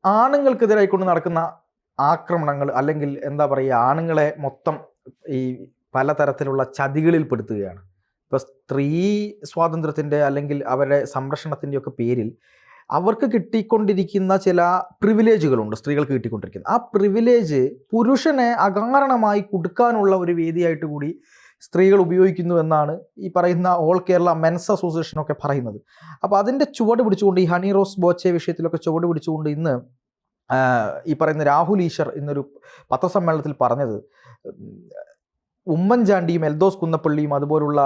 ആണുങ്ങൾക്കെതിരായി കൊണ്ട് നടക്കുന്ന ആക്രമണങ്ങൾ അല്ലെങ്കിൽ എന്താ പറയുക, ആണുങ്ങളെ മൊത്തം ഈ പലതരത്തിലുള്ള ചതികളിൽ പെടുത്തുകയാണ്. ഇപ്പോൾ സ്ത്രീ സ്വാതന്ത്ര്യത്തിൻ്റെ അല്ലെങ്കിൽ അവരുടെ സംരക്ഷണത്തിൻ്റെയൊക്കെ പേരിൽ അവർക്ക് കിട്ടിക്കൊണ്ടിരിക്കുന്ന ചില പ്രിവിലേജുകളുണ്ട്, സ്ത്രീകൾക്ക് കിട്ടിക്കൊണ്ടിരിക്കുന്നത്. ആ പ്രിവിലേജ് പുരുഷനെ അകാരണമായി കൊടുക്കാനുള്ള ഒരു വേദിയായിട്ട് കൂടി സ്ത്രീകൾ ഉപയോഗിക്കുന്നു എന്നാണ് ഈ പറയുന്ന ഓൾ കേരള മെൻസ് അസോസിയേഷനൊക്കെ പറയുന്നത്. അപ്പോൾ അതിൻ്റെ ചുവട് പിടിച്ചുകൊണ്ട് ഈ ഹണി റോസ് ബോച്ചെ വിഷയത്തിലൊക്കെ ചുവട് പിടിച്ചുകൊണ്ട് ഇന്ന് ഈ പറയുന്ന രാഹുൽ ഈശ്വർ ഇന്നൊരു പത്രസമ്മേളനത്തിൽ പറഞ്ഞത്, ഉമ്മൻചാണ്ടിയും എൽദോസ് കുന്നപ്പള്ളിയും അതുപോലുള്ള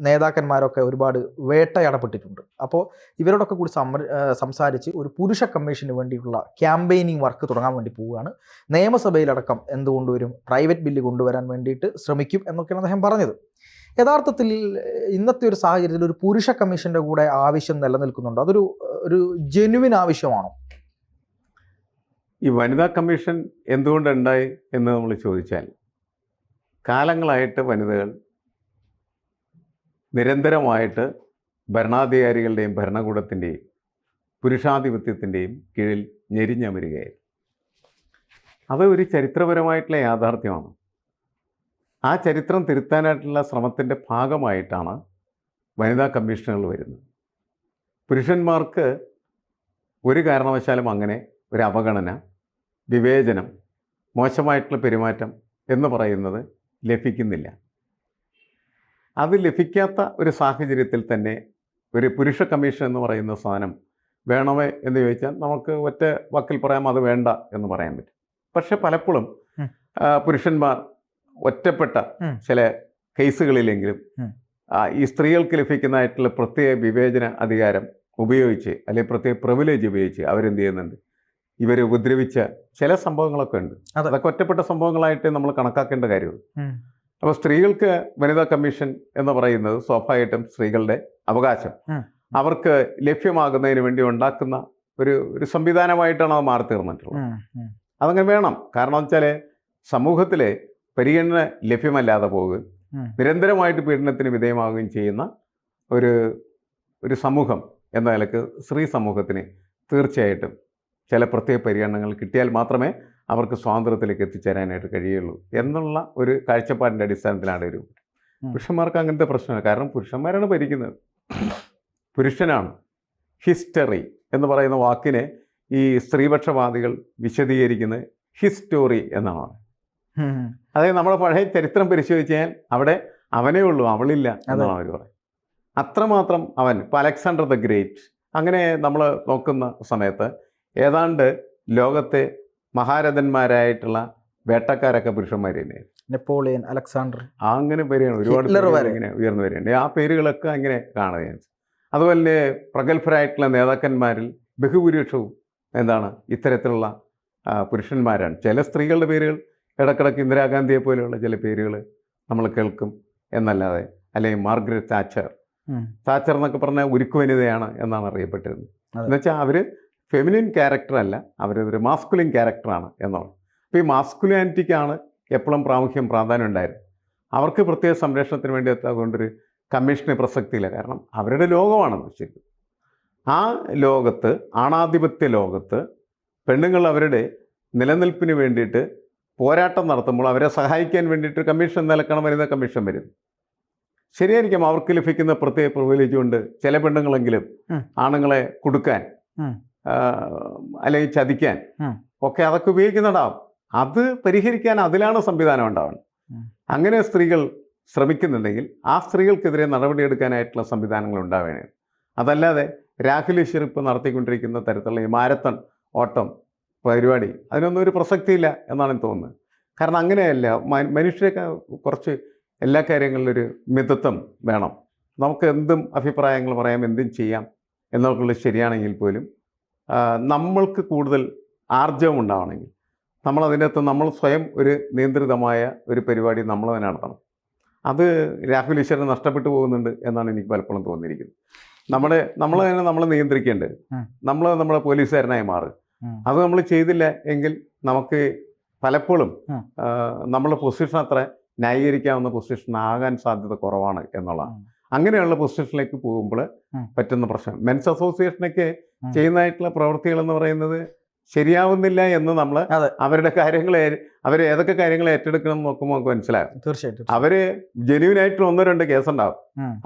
നേതാക്കന്മാരൊക്കെ ഒരുപാട് വേട്ടയാടപ്പെട്ടിട്ടുണ്ട്. അപ്പോൾ ഇവരോടൊക്കെ കൂടി സംസാരിച്ച് ഒരു പുരുഷ കമ്മീഷന് വേണ്ടിയിട്ടുള്ള ക്യാമ്പയിനിങ് വർക്ക് തുടങ്ങാൻ വേണ്ടി പോവുകയാണ്. നിയമസഭയിലടക്കം എന്തുകൊണ്ടുവരും, പ്രൈവറ്റ് ബില്ല് കൊണ്ടുവരാൻ വേണ്ടിയിട്ട് ശ്രമിക്കും എന്നൊക്കെയാണ് അദ്ദേഹം പറഞ്ഞത്. യഥാർത്ഥത്തിൽ ഇന്നത്തെ ഒരു സാഹചര്യത്തിൽ ഒരു പുരുഷ കമ്മീഷൻ്റെ കൂടെ ആവശ്യം നിലനിൽക്കുന്നുണ്ടോ? ഒരു ജെനുവിൻ ആവശ്യമാണോ? ഈ വനിതാ കമ്മീഷൻ എന്തുകൊണ്ടുണ്ടായി എന്ന് നമ്മൾ ചോദിച്ചാൽ, കാലങ്ങളായിട്ട് വനിതകൾ നിരന്തരമായിട്ട് ഭരണാധികാരികളുടെയും ഭരണകൂടത്തിൻ്റെയും പുരുഷാധിപത്യത്തിൻ്റെയും കീഴിൽ ഞെരിഞ്ഞമരുകയായിരുന്നു. അത് ഒരു ചരിത്രപരമായിട്ടുള്ള യാഥാർത്ഥ്യമാണ്. ആ ചരിത്രം തിരുത്താനായിട്ടുള്ള ശ്രമത്തിൻ്റെ ഭാഗമായിട്ടാണ് വനിതാ കമ്മീഷനുകൾ വരുന്നത്. പുരുഷന്മാർക്ക് ഒരു കാരണവശാലും അങ്ങനെ ഒരു അവഗണന, വിവേചനം, മോശമായിട്ടുള്ള പെരുമാറ്റം എന്ന് പറയുന്നത് ലഭിക്കുന്നില്ല. അത് ലഭിക്കാത്ത ഒരു സാഹചര്യത്തിൽ തന്നെ ഒരു പുരുഷ കമ്മീഷൻ എന്ന് പറയുന്ന സാധനം വേണമേ എന്ന് ചോദിച്ചാൽ നമുക്ക് ഒറ്റ വാക്കിൽ പറയാം, അത് വേണ്ട എന്ന് പറയാൻ പറ്റും. പക്ഷെ പലപ്പോഴും പുരുഷന്മാർ ഒറ്റപ്പെട്ട ചില കേസുകളിലെങ്കിലും ഈ സ്ത്രീകൾക്ക് ലഭിക്കുന്നതായിട്ടുള്ള പ്രത്യേക വിവേചന അധികാരം ഉപയോഗിച്ച് അല്ലെങ്കിൽ പ്രത്യേക പ്രിവിലേജ് ഉപയോഗിച്ച് അവരെന്ത് ചെയ്യുന്നുണ്ട്, ഇവരെ ഉപദ്രവിച്ച ചില സംഭവങ്ങളൊക്കെ ഉണ്ട്. അതൊക്കെ ഒറ്റപ്പെട്ട സംഭവങ്ങളായിട്ട് നമ്മൾ കണക്കാക്കേണ്ട കാര്യമുള്ളൂ. അപ്പോൾ സ്ത്രീകൾക്ക് വനിതാ കമ്മീഷൻ എന്ന് പറയുന്നത് സ്വാഭാവികമായിട്ടും സ്ത്രീകളുടെ അവകാശം അവർക്ക് ലഭ്യമാകുന്നതിന് വേണ്ടി ഉണ്ടാക്കുന്ന ഒരു സംവിധാനമായിട്ടാണ് അത് മാറി തീർന്നിട്ടുള്ളത്. അതങ്ങനെ വേണം. കാരണം വെച്ചാൽ സമൂഹത്തിലെ പരിഗണന ലഭ്യമല്ലാതെ പോവുകയും നിരന്തരമായിട്ട് പീഡനത്തിന് വിധേയമാവുകയും ചെയ്യുന്ന ഒരു സമൂഹം എന്ന നിലക്ക് സ്ത്രീ സമൂഹത്തിന് തീർച്ചയായിട്ടും ചില പ്രത്യേക പരിഗണനകൾ കിട്ടിയാൽ മാത്രമേ അവർക്ക് സ്വാതന്ത്ര്യത്തിലേക്ക് എത്തിച്ചേരാനായിട്ട് കഴിയുള്ളൂ എന്നുള്ള ഒരു കാഴ്ചപ്പാടിൻ്റെ അടിസ്ഥാനത്തിലാണ് ഒരു പുരുഷന്മാർക്ക് അങ്ങനത്തെ പ്രശ്നമാണ്. കാരണം പുരുഷന്മാരാണ് ഭരിക്കുന്നത്, പുരുഷനാണ്. ഹിസ്റ്ററി എന്ന് പറയുന്ന വാക്കിനെ ഈ സ്ത്രീപക്ഷവാദികൾ വിശദീകരിക്കുന്നത് ഹിസ്റ്റോറി എന്നാണ്. അതായത് നമ്മുടെ പഴയ ചരിത്രം പരിശോധിച്ചാൽ അവിടെ അവനേ ഉള്ളൂ, അവളില്ല എന്നാണ് അവർ പറയുന്നത്. അത്രമാത്രം അവൻ. ഇപ്പോൾ അലക്സാണ്ടർ ദ ഗ്രേറ്റ് അങ്ങനെ നമ്മൾ നോക്കുന്ന സമയത്ത് ഏതാണ്ട് ലോകത്തെ മഹാരഥന്മാരായിട്ടുള്ള വേട്ടക്കാരൊക്കെ പുരുഷന്മാർ തന്നെയായിരുന്നു. നെപ്പോളിയൻ, അലക്സാണ്ടർ, അങ്ങനെ പേരുകൾ ഒരുപാട് ഇങ്ങനെ ഉയർന്നു വരികയുണ്ട്. ആ പേരുകളൊക്കെ അങ്ങനെ കാണുകയാണ്. അതുപോലെ പ്രഗത്ഭരായിട്ടുള്ള നേതാക്കന്മാരിൽ ബഹുഭൂരിപക്ഷവും എന്താണ് ഇത്തരത്തിലുള്ള പുരുഷന്മാരാണ്. ചില സ്ത്രീകളുടെ പേരുകൾ ഇടക്കിടക്ക് ഇന്ദിരാഗാന്ധിയെ പോലെയുള്ള ചില പേരുകൾ നമ്മൾ കേൾക്കും എന്നല്ലാതെ, അല്ലെങ്കിൽ മാർഗരറ്റ് താച്ചർ എന്നൊക്കെ പറഞ്ഞാൽ ഉരുക്കു വനിതയാണ് എന്നാണ് അറിയപ്പെട്ടിരുന്നത്. എന്നുവെച്ചാൽ അവർ ഫെമിനിൻ ക്യാരക്ടറല്ല, അവരൊരു മാസ്കുലിൻ ക്യാരക്ടറാണ് എന്നാണ്. അപ്പോൾ ഈ മാസ്കുലിനാനിറ്റിക്കാണ് എപ്പോഴും പ്രാധാന്യം ഉണ്ടായിരുന്നു. അവർക്ക് പ്രത്യേക സംരക്ഷണത്തിന് വേണ്ടി അതുകൊണ്ടൊരു കമ്മീഷന് പ്രസക്തിയില്ല. കാരണം അവരുടെ ലോകമാണെന്ന് ശരി. ആ ലോകത്ത്, ആണാധിപത്യ ലോകത്ത് പെണ്ണുങ്ങൾ അവരുടെ നിലനിൽപ്പിന് വേണ്ടിയിട്ട് പോരാട്ടം നടത്തുമ്പോൾ അവരെ സഹായിക്കാൻ വേണ്ടിയിട്ട് കമ്മീഷൻ നിലക്കണം വനിതാ കമ്മീഷൻ വരുന്നു. ശരിയായിരിക്കും, അവർക്ക് ലഭിക്കുന്ന പ്രത്യേക പ്രിവിലേജ് കൊണ്ട് ചില പെണ്ണുങ്ങളെങ്കിലും ആണുങ്ങളെ കൊടുക്കാൻ അല്ലെങ്കിൽ ചതിക്കാൻ ഒക്കെ അതൊക്കെ ഉപയോഗിക്കുന്നുണ്ടാവും. അത് പരിഹരിക്കാൻ അതിലാണ് സംവിധാനം ഉണ്ടാവുന്നത്. അങ്ങനെ സ്ത്രീകൾ ശ്രമിക്കുന്നുണ്ടെങ്കിൽ ആ സ്ത്രീകൾക്കെതിരെ നടപടിയെടുക്കാനായിട്ടുള്ള സംവിധാനങ്ങൾ ഉണ്ടാവേണം. അതല്ലാതെ രാഹുൽ ഈശ്വർ ഇപ്പോൾ നടത്തിക്കൊണ്ടിരിക്കുന്ന തരത്തിലുള്ള ഈ മാരത്തൺ ഓട്ടം പരിപാടി അതിനൊന്നും ഒരു പ്രസക്തിയില്ല എന്നാണ് എനിക്ക് തോന്നുന്നത്. കാരണം അങ്ങനെയല്ല, മനുഷ്യരൊക്കെ കുറച്ച് എല്ലാ കാര്യങ്ങളിലൊരു മിതത്വം വേണം. നമുക്ക് എന്തും അഭിപ്രായങ്ങൾ പറയാം, എന്തും ചെയ്യാം എന്നുള്ളത് ശരിയാണെങ്കിൽ പോലും നമ്മൾക്ക് കൂടുതൽ ആർജവം ഉണ്ടാവണമെങ്കിൽ നമ്മളതിനകത്ത് നമ്മൾ സ്വയം ഒരു നിയന്ത്രിതമായ ഒരു പരിപാടി നമ്മൾ തന്നെ നടത്തണം. അത് രാഹുൽ ഈശ്വരന് നഷ്ടപ്പെട്ടു പോകുന്നുണ്ട് എന്നാണ് എനിക്ക് പലപ്പോഴും തോന്നിയിരിക്കുന്നത്. നമ്മൾ തന്നെ നമ്മളെ നിയന്ത്രിക്കേണ്ടത്, നമ്മളെ പോലീസുകാരനായി മാറുക. അത് നമ്മൾ ചെയ്തില്ല എങ്കിൽ നമുക്ക് പലപ്പോഴും നമ്മളുടെ പൊസിഷൻ അത്ര ന്യായീകരിക്കാവുന്ന പൊസിഷൻ ആകാൻ സാധ്യത കുറവാണ് എന്നുള്ളതാണ്. അങ്ങനെയുള്ള പൊസിഷനിലേക്ക് പോകുമ്പോൾ പറ്റുന്ന പ്രശ്നം. മെൻസ് അസോസിയേഷനൊക്കെ ചെയ്യുന്നതായിട്ടുള്ള പ്രവൃത്തികൾ എന്ന് പറയുന്നത് ശരിയാവുന്നില്ല എന്ന് നമ്മൾ അതെ. അവരുടെ കാര്യങ്ങൾ അവർ ഏതൊക്കെ കാര്യങ്ങൾ ഏറ്റെടുക്കണം എന്ന് നോക്കുമ്പോൾ നമുക്ക് മനസ്സിലാകും. തീർച്ചയായിട്ടും. അവര് ജെന്യൂനായിട്ട് 1-2 കേസുണ്ടാവും,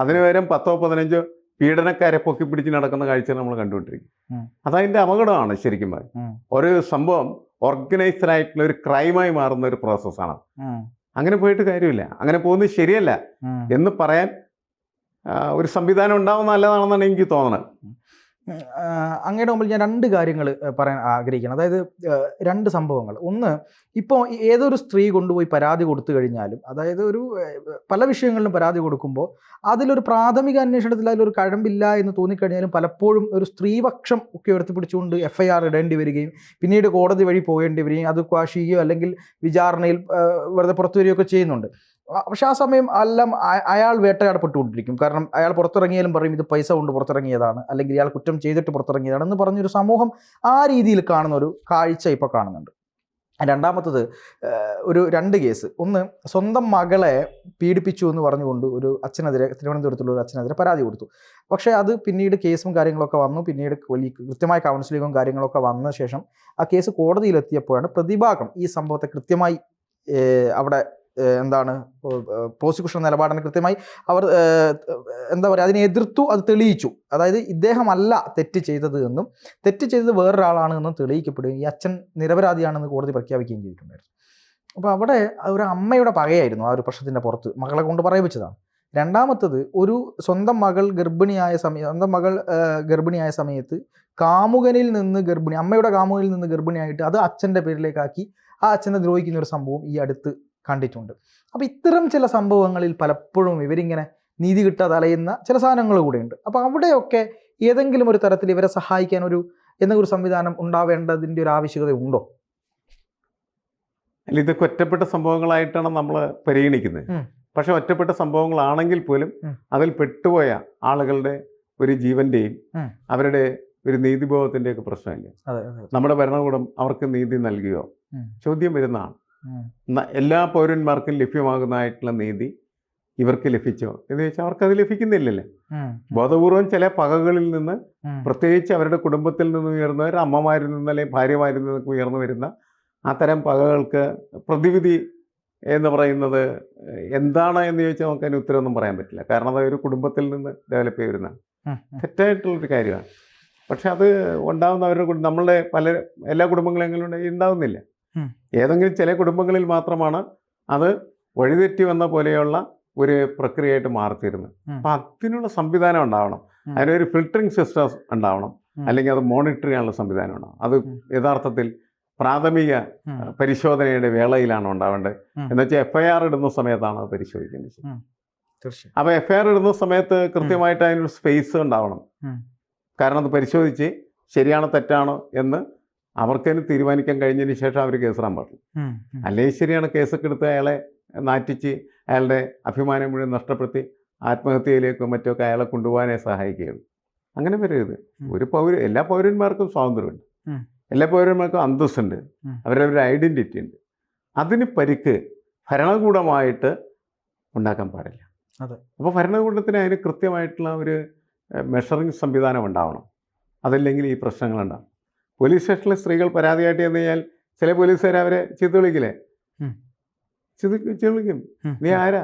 അതിന് പകരം 10-15 പീഡനക്കാരെ പൊക്കി പിടിച്ച് നടക്കുന്ന കാഴ്ച നമ്മൾ കണ്ടുകൊണ്ടിരിക്കും. അതതിൻ്റെ അപകടമാണ്. ശരിക്കും ഒരു സംഭവം ഓർഗനൈസ്ഡ് ആയിട്ടുള്ള ഒരു ക്രൈമായി മാറുന്ന ഒരു പ്രോസസ്സാണ്. അങ്ങനെ പോയിട്ട് കാര്യമില്ല, അങ്ങനെ പോകുന്നത് ശരിയല്ല എന്ന് പറയാൻ ഒരു സംവിധാനം ഉണ്ടാവുന്ന നല്ലതാണെന്നാണ് എനിക്ക് തോന്നുന്നത്. അങ്ങയുടെ മുമ്പിൽ ഞാൻ 2 കാര്യങ്ങൾ പറയാൻ ആഗ്രഹിക്കണം. അതായത് 2 സംഭവങ്ങൾ. ഒന്ന്, ഇപ്പോൾ ഏതൊരു സ്ത്രീ കൊണ്ടുപോയി പരാതി കൊടുത്തു കഴിഞ്ഞാലും, അതായത് ഒരു പല വിഷയങ്ങളിലും പരാതി കൊടുക്കുമ്പോൾ അതിലൊരു പ്രാഥമിക അന്വേഷണത്തിൽ അതിലൊരു കഴമ്പില്ല എന്ന് തോന്നിക്കഴിഞ്ഞാലും പലപ്പോഴും ഒരു സ്ത്രീപക്ഷം ഒക്കെ ഉയർത്തിപ്പിടിച്ചുകൊണ്ട് FIR ഇടേണ്ടി വരികയും പിന്നീട് കോടതി വഴി പോകേണ്ടി വരികയും അത് ക്വാഷിയോ അല്ലെങ്കിൽ വിചാരണയിൽ വെറുതെ പുറത്തു വരികയൊക്കെ ചെയ്യുന്നുണ്ട്. പക്ഷെ ആ സമയം എല്ലാം അയാൾ വേട്ടയാടപ്പെട്ടുകൊണ്ടിരിക്കും. കാരണം അയാൾ പുറത്തിറങ്ങിയാലും പറയും ഇത് പൈസ കൊണ്ട് പുറത്തിറങ്ങിയതാണ്, അല്ലെങ്കിൽ ഇയാൾ കുറ്റം ചെയ്തിട്ട് പുറത്തിറങ്ങിയതാണ് എന്ന് പറഞ്ഞൊരു സമൂഹം ആ രീതിയിൽ കാണുന്ന ഒരു കാഴ്ച ഇപ്പോൾ കാണുന്നുണ്ട്. രണ്ടാമത്തത്, ഒരു 2 കേസ്. ഒന്ന്, സ്വന്തം മകളെ പീഡിപ്പിച്ചു എന്ന് പറഞ്ഞുകൊണ്ട് ഒരു അച്ഛനെതിരെ, തിരുവനന്തപുരത്തുള്ള ഒരു അച്ഛനെതിരെ പരാതി കൊടുത്തു. പക്ഷേ അത് പിന്നീട് കേസും കാര്യങ്ങളൊക്കെ വന്നു, പിന്നീട് കൃത്യമായ കൗൺസിലിങ്ങും കാര്യങ്ങളൊക്കെ വന്ന ശേഷം ആ കേസ് കോടതിയിലെത്തിയപ്പോഴാണ് പ്രതിഭാഗം ഈ സംഭവത്തെ കൃത്യമായി അവിടെ എന്താണ് പ്രോസിക്യൂഷൻ നിലപാടിന് കൃത്യമായി അവർ എന്താ പറയുക അതിനെ എതിർത്തു, അത് തെളിയിച്ചു. അതായത് ഇദ്ദേഹമല്ല തെറ്റ് ചെയ്തത് എന്നും തെറ്റ് ചെയ്തത് വേറൊരാളാണ് എന്നും തെളിയിക്കപ്പെടുകയും ഈ അച്ഛൻ നിരപരാധിയാണെന്ന് കോടതി പ്രഖ്യാപിക്കുകയും ചെയ്തിട്ടുണ്ടായിരുന്നു. അപ്പോൾ അവിടെ ഒരു അമ്മയുടെ പകയായിരുന്നു ആ ഒരു പ്രശ്നത്തിൻ്റെ പുറത്ത്, മകളെ കൊണ്ട് പറയിപ്പിച്ചതാണ്. രണ്ടാമത്തത്, ഒരു സ്വന്തം മകൾ ഗർഭിണിയായ സമയത്ത് കാമുകനിൽ നിന്ന് അമ്മയുടെ കാമുകനിൽ നിന്ന് ഗർഭിണിയായിട്ട് അത് അച്ഛൻ്റെ പേരിലേക്കാക്കി ആ അച്ഛനെ ദ്രോഹിക്കുന്ന ഒരു സംഭവം ഈ അടുത്ത് കണ്ടിട്ടുണ്ട്. അപ്പോൾ ഇത്തരം ചില സംഭവങ്ങളിൽ പലപ്പോഴും ഇവരിങ്ങനെ നീതി കിട്ടാതെ അലയുന്ന ചില സാധനങ്ങൾ കൂടെയുണ്ട്. അപ്പോൾ അവിടെയൊക്കെ ഏതെങ്കിലും ഒരു തരത്തിൽ ഇവരെ സഹായിക്കാൻ എന്തെങ്കിലും ഒരു സംവിധാനം ഉണ്ടാവേണ്ടതിൻ്റെ ഒരു ആവശ്യകത ഉണ്ടോ? അല്ല, ഇതൊക്കെ ഒറ്റപ്പെട്ട സംഭവങ്ങളായിട്ടാണ് നമ്മൾ പരിഗണിക്കുന്നത്. പക്ഷെ ഒറ്റപ്പെട്ട സംഭവങ്ങളാണെങ്കിൽ പോലും അതിൽ പെട്ടുപോയ ആളുകളുടെ ഒരു ജീവന്റെയും അവരുടെ ഒരു നീതിബോധത്തിൻ്റെയൊക്കെ പ്രശ്നമില്ല. നമ്മുടെ ഭരണകൂടം അവർക്ക് നീതി നൽകിയോ? ചോദ്യം വരുന്നതാണ്. എല്ലാ പൗരന്മാർക്കും ലഭ്യമാകുന്നതായിട്ടുള്ള നീതി ഇവർക്ക് ലഭിച്ചോ എന്ന് ചോദിച്ചാൽ അവർക്കത് ലഭിക്കുന്നില്ലല്ലോ. ബോധപൂർവം ചില പകകളിൽ നിന്ന്, പ്രത്യേകിച്ച് അവരുടെ കുടുംബത്തിൽ നിന്ന് ഉയർന്നവർ, അമ്മമാരിൽ നിന്ന് അല്ലെങ്കിൽ ഭാര്യമാരിൽ നിന്നൊക്കെ ഉയർന്നു വരുന്ന അത്തരം പകകൾക്ക് പ്രതിവിധി എന്ന് പറയുന്നത് എന്താണ് എന്ന് ചോദിച്ചാൽ നമുക്ക് അതിന് ഉത്തരവൊന്നും പറയാൻ പറ്റില്ല. കാരണം അത് ഒരു കുടുംബത്തിൽ നിന്ന് ഡെവലപ്പ് ചെയ്ത് വരുന്നതാണ്. തെറ്റായിട്ടുള്ളൊരു കാര്യമാണ്. പക്ഷെ അത് ഉണ്ടാകുന്നവരുടെ നമ്മളുടെ എല്ലാ കുടുംബങ്ങളെങ്കിലും ഉണ്ടാകുന്നില്ല. ഏതെങ്കിലും ചില കുടുംബങ്ങളിൽ മാത്രമാണ് അത് വഴിതെറ്റി വന്ന പോലെയുള്ള ഒരു പ്രക്രിയയായിട്ട് മാറിത്തീരുന്നത്. അപ്പം അതിനുള്ള സംവിധാനം ഉണ്ടാവണം, അതിനൊരു ഫിൽട്ടറിങ് സിസ്റ്റം ഉണ്ടാവണം, അല്ലെങ്കിൽ അത് മോണിറ്റർ ചെയ്യാനുള്ള സംവിധാനം ഉണ്ടാവണം. അത് യഥാർത്ഥത്തിൽ പ്രാഥമിക പരിശോധനയുടെ വേളയിലാണ് ഉണ്ടാവേണ്ടത്. എന്നുവെച്ചാൽ FIR ഇടുന്ന സമയത്താണ് അത് പരിശോധിക്കേണ്ടത്. അപ്പോൾ FIR ഇടുന്ന സമയത്ത് കൃത്യമായിട്ട് അതിനൊരു സ്പേസ് ഉണ്ടാവണം. കാരണം അത് പരിശോധിച്ച് ശരിയാണോ തെറ്റാണോ എന്ന് അവർക്കതിന് തീരുമാനിക്കാൻ കഴിഞ്ഞതിന് ശേഷം അവർ കേസിടാൻ പാടില്ല. അല്ലെങ്കിൽ ശരിയാണ്, കേസൊക്കെ എടുത്ത് അയാളെ നാറ്റിച്ച് അയാളുടെ അഭിമാനം മുഴുവൻ നഷ്ടപ്പെടുത്തി ആത്മഹത്യയിലേക്കോ മറ്റൊക്കെ അയാളെ കൊണ്ടുപോകാനേ സഹായിക്കുകയുള്ളൂ. അങ്ങനെ വരരുത്. എല്ലാ പൗരന്മാർക്കും സ്വാതന്ത്ര്യമുണ്ട്, എല്ലാ പൗരന്മാർക്കും അന്തസ്സുണ്ട്, അവരവരുടെ ഐഡൻറ്റിറ്റി ഉണ്ട്. അതിന് പരിക്ക് ഭരണകൂടമായിട്ട് ഉണ്ടാക്കാൻ പാടില്ല. അപ്പോൾ ഭരണകൂടത്തിന് അതിന് കൃത്യമായിട്ടുള്ള ഒരു മെഷറിങ് സംവിധാനം ഉണ്ടാവണം. അതല്ലെങ്കിൽ ഈ പ്രശ്നങ്ങളുണ്ടാകും. പോലീസ് സ്റ്റേഷനിലെ സ്ത്രീകൾ പരാതിയായിട്ട് ചെന്ന് കഴിഞ്ഞാൽ ചില പോലീസുകാർ അവരെ ചീത്ത വിളിക്കില്ലേ? ചീത്ത വിളിക്കും. നീ ആരാ,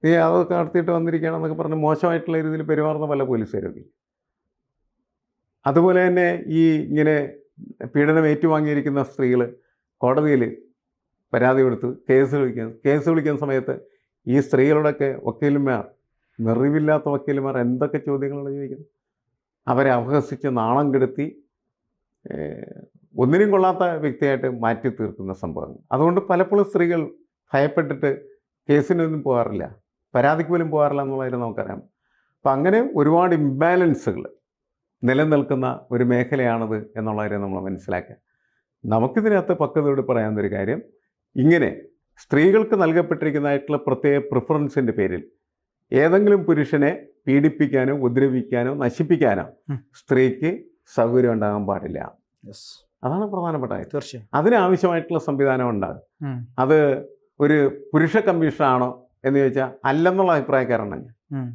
നീ അതൊക്കെ നടത്തിയിട്ട് വന്നിരിക്കുകയാണെന്നൊക്കെ പറഞ്ഞ് മോശമായിട്ടുള്ള രീതിയിൽ പെരുമാറുന്ന പല പോലീസുകാരൊക്കെ. അതുപോലെ തന്നെ ഈ ഇങ്ങനെ പീഡനം ഏറ്റുവാങ്ങിയിരിക്കുന്ന സ്ത്രീകൾ കോടതിയിൽ പരാതി കൊടുത്ത് കേസ് വിളിക്കുന്ന സമയത്ത് ഈ സ്ത്രീകളുടെയൊക്കെ വക്കീലന്മാർ, നിറിവില്ലാത്ത വക്കീലന്മാർ എന്തൊക്കെ ചോദ്യങ്ങളാണ് ചോദിക്കുന്നത്. അവരെ അപഹസിച്ച് നാണം കെടുത്തി ഒന്നിനും കൊള്ളാത്ത വ്യക്തിയായിട്ട് മാറ്റി തീർക്കുന്ന സംഭവങ്ങൾ. അതുകൊണ്ട് പലപ്പോഴും സ്ത്രീകൾ ഭയപ്പെട്ടിട്ട് കേസിനൊന്നും പോകാറില്ല, പരാതിക്ക് പോലും പോകാറില്ല എന്നുള്ളതിന് നമുക്കറിയാം. അപ്പം അങ്ങനെ ഒരുപാട് ഇംബാലൻസുകൾ നിലനിൽക്കുന്ന ഒരു മേഖലയാണിത് എന്നുള്ള കാര്യം നമ്മൾ മനസ്സിലാക്കുക. നമുക്കിതിനകത്ത് പക്വതയോട് പറയാവുന്നൊരു കാര്യം, ഇങ്ങനെ സ്ത്രീകൾക്ക് നൽകപ്പെട്ടിരിക്കുന്നതായിട്ടുള്ള പ്രത്യേക പ്രിഫറൻസിൻ്റെ പേരിൽ ഏതെങ്കിലും പുരുഷനെ പീഡിപ്പിക്കാനോ ഉപദ്രവിക്കാനോ നശിപ്പിക്കാനോ സ്ത്രീക്ക് സൗകര്യം ഉണ്ടാകാൻ പാടില്ല. അതാണ് പ്രധാനപ്പെട്ട കാര്യം. തീർച്ചയായും അതിനാവശ്യമായിട്ടുള്ള സംവിധാനം ഉണ്ടാകും. അത് ഒരു പുരുഷ കമ്മീഷനാണോ എന്ന് ചോദിച്ചാൽ അല്ലെന്നുള്ള അഭിപ്രായക്കാരാണ് ഞാൻ.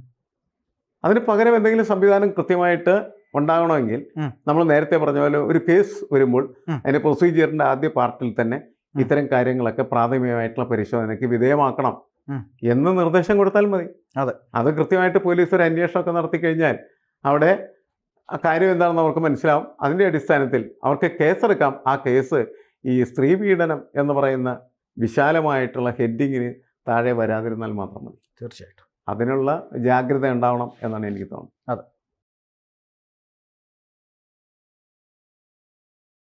അതിന് പകരം എന്തെങ്കിലും സംവിധാനം കൃത്യമായിട്ട് ഉണ്ടാകണമെങ്കിൽ ഉം. നമ്മൾ നേരത്തെ പറഞ്ഞ പോലെ ഒരു കേസ് വരുമ്പോൾ ഉം. അതിൻ്റെ പ്രൊസീജിയറിൻ്റെ ആദ്യ പാർട്ടിൽ തന്നെ ഇത്തരം കാര്യങ്ങളൊക്കെ പ്രാഥമികമായിട്ടുള്ള പരിശോധനയ്ക്ക് വിധേയമാക്കണം ഉം. എന്ന് നിർദ്ദേശം കൊടുത്താൽ മതി. അതെ. അത് കൃത്യമായിട്ട് പോലീസ് ഒരു അന്വേഷണമൊക്കെ നടത്തി കഴിഞ്ഞാൽ അവിടെ ആ കാര്യം എന്താണെന്ന് അവർക്ക് മനസ്സിലാവും. അതിൻ്റെ അടിസ്ഥാനത്തിൽ അവർക്ക് കേസെടുക്കാം. ആ കേസ് ഈ സ്ത്രീ പീഡനം എന്ന് പറയുന്ന വിശാലമായിട്ടുള്ള ഹെഡിങ്ങിന് താഴെ വരാതിരുന്നാൽ മാത്രം മതി. തീർച്ചയായിട്ടും. അതിനുള്ള ജാഗ്രത ഉണ്ടാവണം എന്നാണ് എനിക്ക് തോന്നുന്നത്. അതെ.